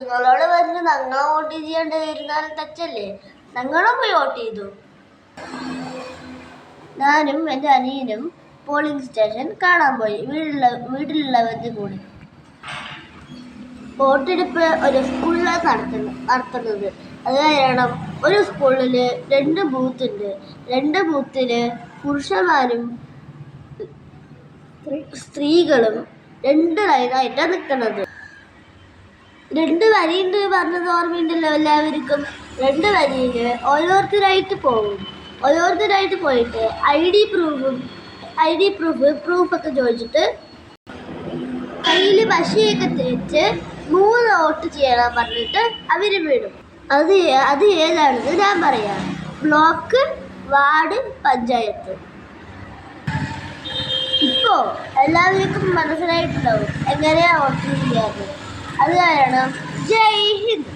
നിങ്ങളോട് പറഞ്ഞ് ഞങ്ങളെ വോട്ട് ചെയ്യേണ്ടതിരുന്നാൽ തെറ്റല്ലേ? ഞങ്ങളും പോയി വോട്ട് ചെയ്തു. ഞാനും എൻ്റെ അനിയനും പോളിംഗ് സ്റ്റേഷൻ കാണാൻ പോയി, വീട്ടിലുള്ളവരുടെ കൂടി. വോട്ടെടുപ്പ് ഒരു സ്കൂളിലാണ് നടത്തുന്നത്. അത് കാരണം ഒരു സ്കൂളിൽ 2 ബൂത്ത് ഉണ്ട്. 2 ബൂത്തിൽ പുരുഷന്മാരും സ്ത്രീകളും 2 ലൈനായിട്ടാണ് നിൽക്കുന്നത്. 2 വരിയുണ്ട് പറഞ്ഞത് ഓർമ്മയുണ്ടല്ലോ എല്ലാവർക്കും. 2 വരിയിൽ ഓരോരുത്തരായിട്ട് പോകും. ഓരോരുത്തരായിട്ട് പോയിട്ട് പ്രൂഫൊക്കെ ചോദിച്ചിട്ട് കയ്യിൽ പശയൊക്കെ തേച്ച് 3 വോട്ട് ചെയ്യണം പറഞ്ഞിട്ട് അവർ വിടും. അത് ഏതാണെന്ന് ഞാൻ പറയാം. Block, ward, panchayat. ഇപ്പോൾ എല്ലാവർക്കും മനസ്സിലായിട്ടുണ്ടാവും എങ്ങനെയാണ് വോട്ട് ചെയ്യാറ്. അത് കാരണം ജയ് ഹിന്ദ്.